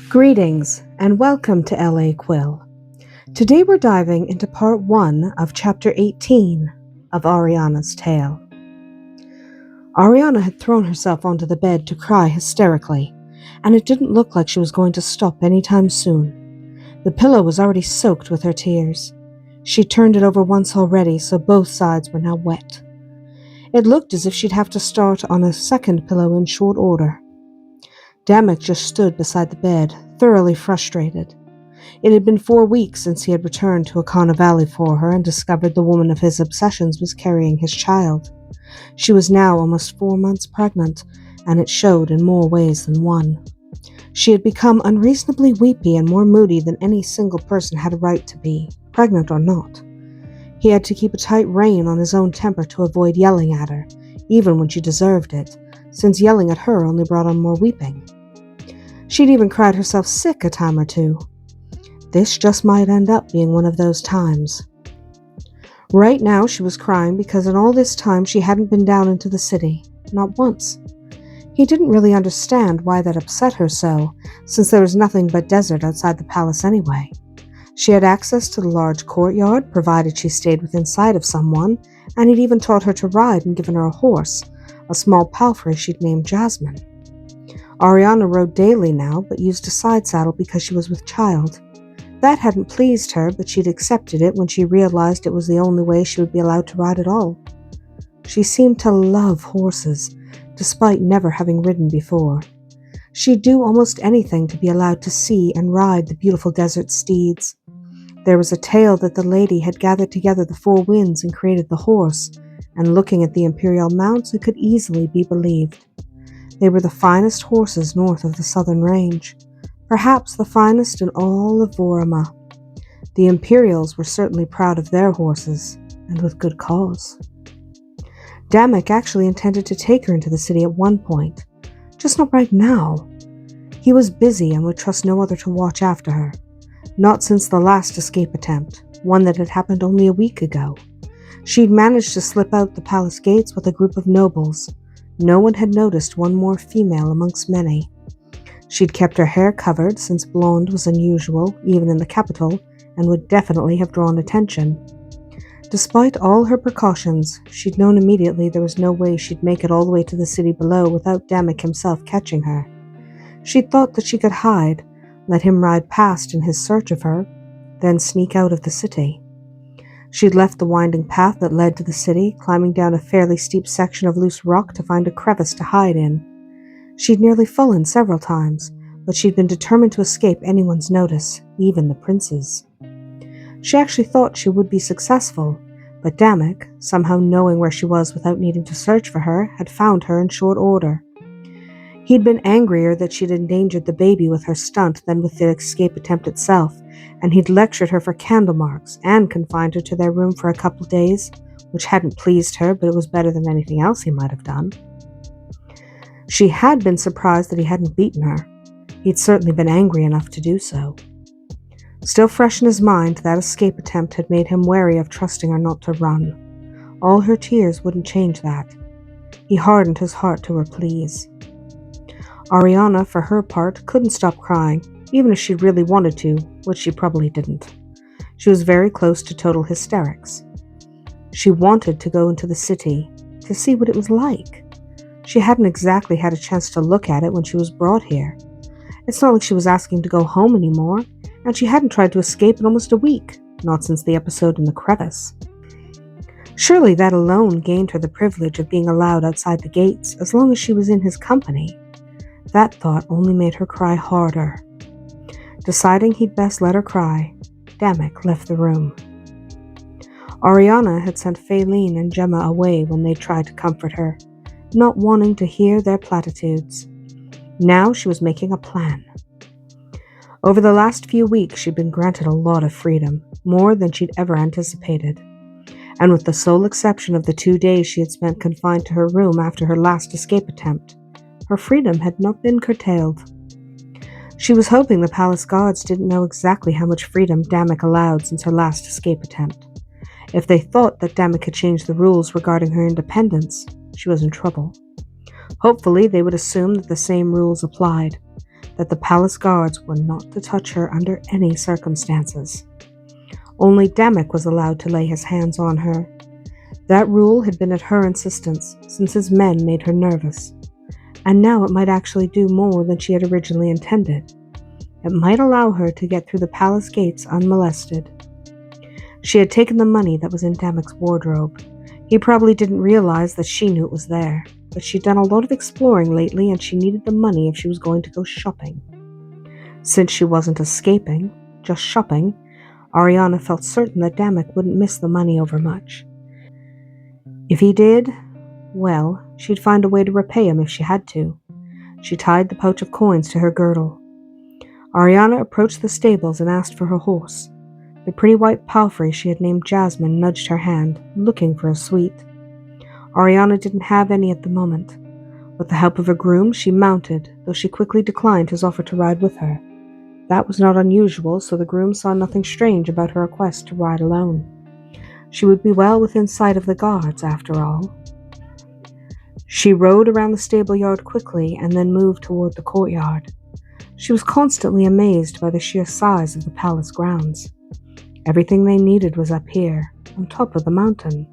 Greetings and welcome to LA Quill. Today we're diving into part 1 of chapter 18 of Arianna's tale. Arianna had thrown herself onto the bed to cry hysterically, and it didn't look like she was going to stop anytime soon. The pillow was already soaked with her tears. She turned it over once already, so both sides were now wet. It looked as if she'd have to start on a second pillow in short order. Damuk just stood beside the bed, thoroughly frustrated. It had been 4 weeks since he had returned to Akana Valley for her and discovered the woman of his obsessions was carrying his child. She was now almost 4 months pregnant, and it showed in more ways than one. She had become unreasonably weepy and more moody than any single person had a right to be, pregnant or not. He had to keep a tight rein on his own temper to avoid yelling at her, even when she deserved it, since yelling at her only brought on more weeping. She'd even cried herself sick a time or two. This just might end up being one of those times. Right now she was crying because in all this time she hadn't been down into the city, not once. He didn't really understand why that upset her so, since there was nothing but desert outside the palace anyway. She had access to the large courtyard, provided she stayed within sight of someone, and he'd even taught her to ride and given her a horse, a small palfrey she'd named Jasmine. Arianna rode daily now, but used a side saddle because she was with child. That hadn't pleased her, but she'd accepted it when she realized it was the only way she would be allowed to ride at all. She seemed to love horses, despite never having ridden before. She'd do almost anything to be allowed to see and ride the beautiful desert steeds. There was a tale that the lady had gathered together the 4 winds and created the horse, and looking at the imperial mounts it could easily be believed. They were the finest horses north of the southern range, perhaps the finest in all of Vorama. The Imperials were certainly proud of their horses, and with good cause. Damuk actually intended to take her into the city at one point, just not right now. He was busy and would trust no other to watch after her, not since the last escape attempt, one that had happened only a week ago. She'd managed to slip out the palace gates with a group of nobles. No one had noticed one more female amongst many. She'd kept her hair covered since blonde was unusual, even in the capital, and would definitely have drawn attention. Despite all her precautions, she'd known immediately there was no way she'd make it all the way to the city below without Damuk himself catching her. She'd thought that she could hide, let him ride past in his search of her, then sneak out of the city. She'd left the winding path that led to the city, climbing down a fairly steep section of loose rock to find a crevice to hide in. She'd nearly fallen several times, but she'd been determined to escape anyone's notice, even the prince's. She actually thought she would be successful, but Damuk, somehow knowing where she was without needing to search for her, had found her in short order. He'd been angrier that she'd endangered the baby with her stunt than with the escape attempt itself, and he'd lectured her for candle marks and confined her to their room for a couple days, which hadn't pleased her, but it was better than anything else he might have done. She had been surprised that he hadn't beaten her. He'd certainly been angry enough to do so. Still fresh in his mind, that escape attempt had made him wary of trusting her not to run. All her tears wouldn't change that. He hardened his heart to her pleas. Arianna, for her part, couldn't stop crying, even if she really wanted to, which she probably didn't. She was very close to total hysterics. She wanted to go into the city, to see what it was like. She hadn't exactly had a chance to look at it when she was brought here. It's not like she was asking to go home anymore, and she hadn't tried to escape in almost a week, not since the episode in the crevice. Surely that alone gained her the privilege of being allowed outside the gates, as long as she was in his company. That thought only made her cry harder. Deciding he'd best let her cry, Damuk left the room. Arianna had sent Faylene and Gemma away when they tried to comfort her, not wanting to hear their platitudes. Now she was making a plan. Over the last few weeks she'd been granted a lot of freedom, more than she'd ever anticipated. And with the sole exception of the 2 days she had spent confined to her room after her last escape attempt, her freedom had not been curtailed. She was hoping the palace guards didn't know exactly how much freedom Damuk allowed since her last escape attempt. If they thought that Damuk had changed the rules regarding her independence, she was in trouble. Hopefully they would assume that the same rules applied. that the palace guards were not to touch her under any circumstances. Only Damuk was allowed to lay his hands on her. That rule had been at her insistence, since his men made her nervous. And now it might actually do more than she had originally intended. It might allow her to get through the palace gates unmolested. She had taken the money that was in Damuk's wardrobe. He probably didn't realize that she knew it was there, but she'd done a lot of exploring lately and she needed the money if she was going to go shopping. Since she wasn't escaping, just shopping, Arianna felt certain that Damuk wouldn't miss the money overmuch. If he did, well, she'd find a way to repay him if she had to. She tied the pouch of coins to her girdle. Arianna approached the stables and asked for her horse. The pretty white palfrey she had named Jasmine nudged her hand, looking for a sweet. Arianna didn't have any at the moment. With the help of a groom, she mounted, though she quickly declined his offer to ride with her. That was not unusual, so the groom saw nothing strange about her request to ride alone. She would be well within sight of the guards, after all. She rode around the stable yard quickly and then moved toward the courtyard. She was constantly amazed by the sheer size of the palace grounds. Everything they needed was up here, on top of the mountain.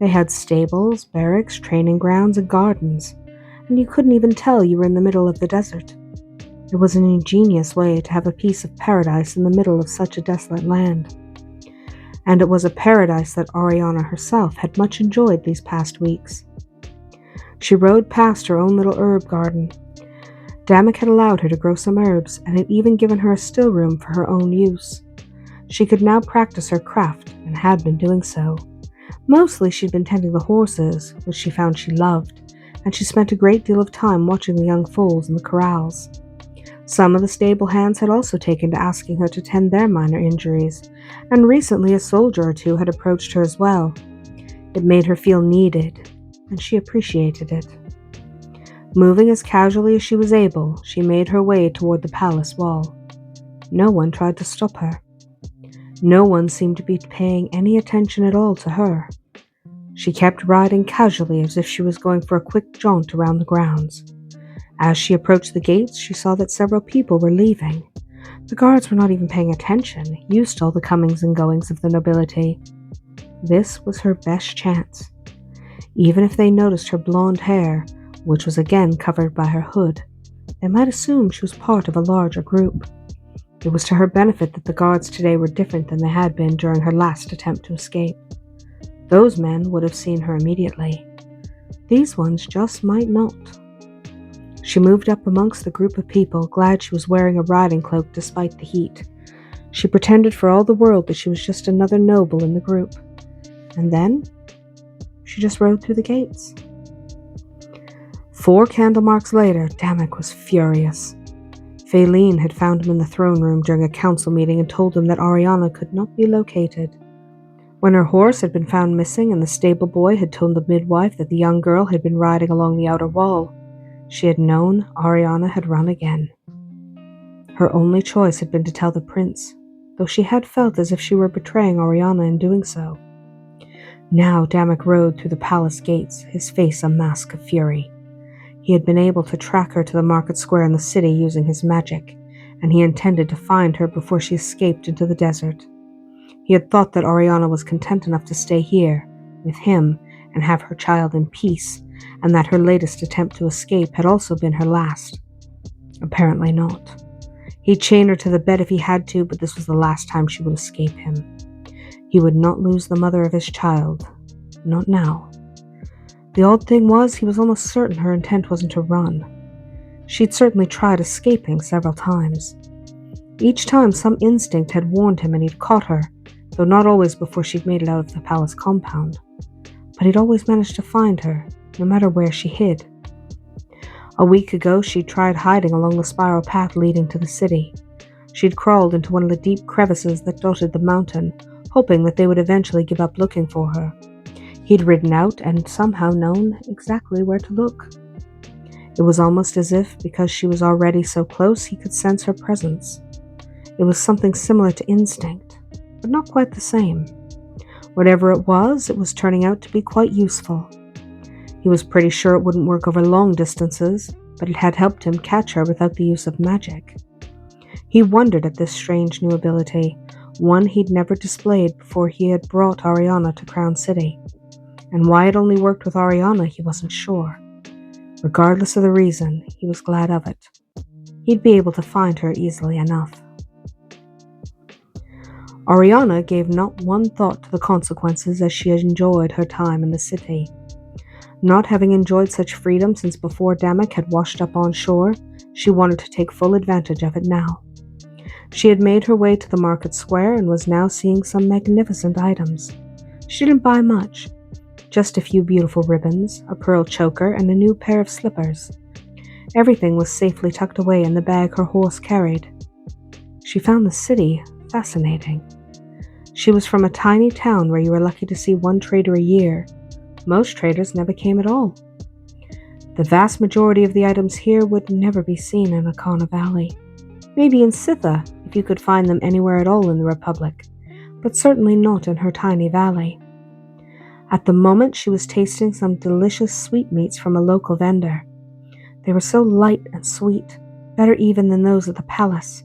They had stables, barracks, training grounds, and gardens, and you couldn't even tell you were in the middle of the desert. It was an ingenious way to have a piece of paradise in the middle of such a desolate land. And it was a paradise that Arianna herself had much enjoyed these past weeks. She rode past her own little herb garden. Damuk had allowed her to grow some herbs and had even given her a still room for her own use. She could now practice her craft, and had been doing so. Mostly she'd been tending the horses, which she found she loved, and she spent a great deal of time watching the young foals in the corrals. Some of the stable hands had also taken to asking her to tend their minor injuries, and recently a soldier or two had approached her as well. It made her feel needed, and she appreciated it. Moving as casually as she was able, she made her way toward the palace wall. No one tried to stop her. No one seemed to be paying any attention at all to her. She kept riding casually as if she was going for a quick jaunt around the grounds. As she approached the gates, she saw that several people were leaving. The guards were not even paying attention, used to all the comings and goings of the nobility. This was her best chance. Even if they noticed her blonde hair, which was again covered by her hood, they might assume she was part of a larger group. It was to her benefit that the guards today were different than they had been during her last attempt to escape. Those men would have seen her immediately. These ones just might not. She moved up amongst the group of people, glad she was wearing a riding cloak despite the heat. She pretended for all the world that she was just another noble in the group. And then, she just rode through the gates. 4 candle marks later, Damuk was furious. Faylene had found him in the throne room during a council meeting and told him that Arianna could not be located. When her horse had been found missing and the stable boy had told the midwife that the young girl had been riding along the outer wall, she had known Arianna had run again. Her only choice had been to tell the prince, though she had felt as if she were betraying Arianna in doing so. Now Damuk rode through the palace gates, his face a mask of fury. He had been able to track her to the market square in the city using his magic, and he intended to find her before she escaped into the desert. He had thought that Arianna was content enough to stay here, with him, and have her child in peace, and that her latest attempt to escape had also been her last. Apparently not. He'd chain her to the bed if he had to, but this was the last time she would escape him. He would not lose the mother of his child. Not now. The odd thing was, he was almost certain her intent wasn't to run. She'd certainly tried escaping several times. Each time some instinct had warned him and he'd caught her, though not always before she'd made it out of the palace compound. But he'd always managed to find her, no matter where she hid. A week ago, she'd tried hiding along the spiral path leading to the city. She'd crawled into one of the deep crevices that dotted the mountain, hoping that they would eventually give up looking for her. He'd ridden out and somehow known exactly where to look. It was almost as if, because she was already so close, he could sense her presence. It was something similar to instinct, but not quite the same. Whatever it was turning out to be quite useful. He was pretty sure it wouldn't work over long distances, but it had helped him catch her without the use of magic. He wondered at this strange new ability, one he'd never displayed before he had brought Arianna to Crown City. And why it only worked with Arianna, he wasn't sure. Regardless of the reason, he was glad of it. He'd be able to find her easily enough. Arianna gave not one thought to the consequences as she enjoyed her time in the city. Not having enjoyed such freedom since before Damuk had washed up on shore, she wanted to take full advantage of it now. She had made her way to the market square and was now seeing some magnificent items. She didn't buy much, just a few beautiful ribbons, a pearl choker, and a new pair of slippers. Everything was safely tucked away in the bag her horse carried. She found the city fascinating. She was from a tiny town where you were lucky to see one trader a year. Most traders never came at all. The vast majority of the items here would never be seen in Akana Valley. Maybe in Sitha, if you could find them anywhere at all in the Republic, but certainly not in her tiny valley. At the moment, she was tasting some delicious sweetmeats from a local vendor. They were so light and sweet, better even than those at the palace.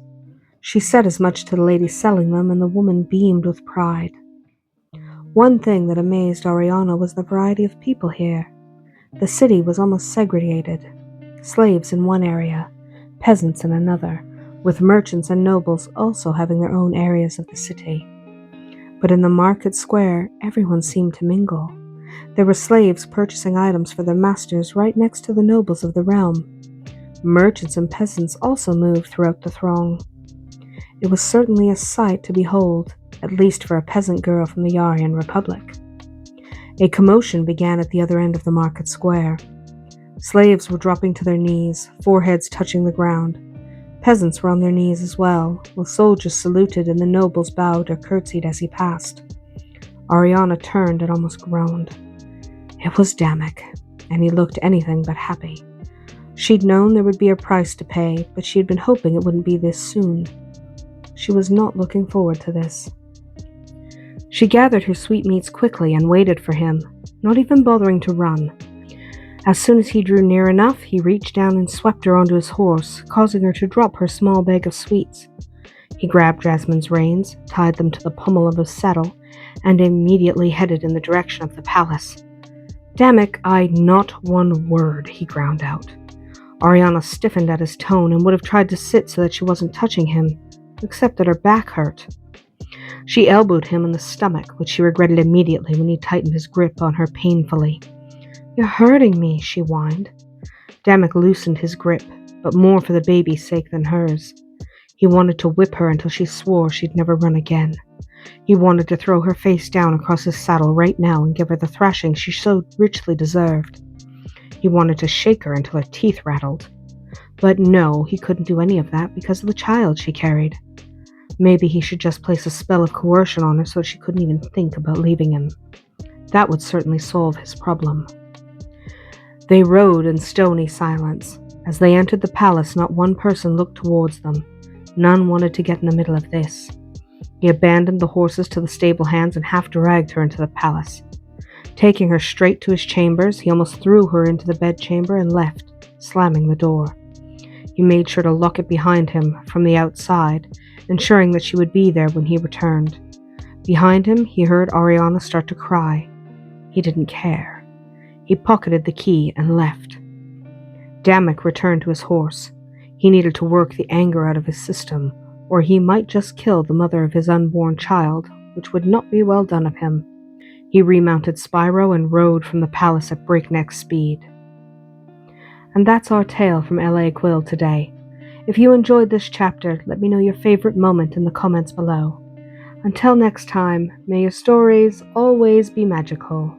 She said as much to the lady selling them, and the woman beamed with pride. One thing that amazed Arianna was the variety of people here. The city was almost segregated. Slaves in one area, peasants in another, with merchants and nobles also having their own areas of the city. But in the market square, everyone seemed to mingle. There were slaves purchasing items for their masters right next to the nobles of the realm. Merchants and peasants also moved throughout the throng. It was certainly a sight to behold, at least for a peasant girl from the Aryan Republic. A commotion began at the other end of the market square. Slaves were dropping to their knees, foreheads touching the ground. Peasants were on their knees as well, while soldiers saluted and the nobles bowed or curtsied as he passed. Arianna turned and almost groaned. It was Damuk, and he looked anything but happy. She'd known there would be a price to pay, but she had been hoping it wouldn't be this soon. She was not looking forward to this. She gathered her sweetmeats quickly and waited for him, not even bothering to run. As soon as he drew near enough, he reached down and swept her onto his horse, causing her to drop her small bag of sweets. He grabbed Jasmine's reins, tied them to the pommel of his saddle, and immediately headed in the direction of the palace. Damuk eyed not one word, he ground out. Arianna stiffened at his tone and would have tried to sit so that she wasn't touching him, except that her back hurt. She elbowed him in the stomach, which she regretted immediately when he tightened his grip on her painfully. You're hurting me, she whined. Damuk loosened his grip, but more for the baby's sake than hers. He wanted to whip her until she swore she'd never run again. He wanted to throw her face down across his saddle right now and give her the thrashing she so richly deserved. He wanted to shake her until her teeth rattled. But no, he couldn't do any of that because of the child she carried. Maybe he should just place a spell of coercion on her so she couldn't even think about leaving him. That would certainly solve his problem. They rode in stony silence. As they entered the palace, not one person looked towards them. None wanted to get in the middle of this. He abandoned the horses to the stable hands and half-dragged her into the palace. Taking her straight to his chambers, he almost threw her into the bedchamber and left, slamming the door. He made sure to lock it behind him from the outside, ensuring that she would be there when he returned. Behind him, he heard Arianna start to cry. He didn't care. He pocketed the key and left. Damuk returned to his horse. He needed to work the anger out of his system, or he might just kill the mother of his unborn child, which would not be well done of him. He remounted Spyro and rode from the palace at breakneck speed. And that's our tale from L.A. Quill today. If you enjoyed this chapter, let me know your favorite moment in the comments below. Until next time, may your stories always be magical.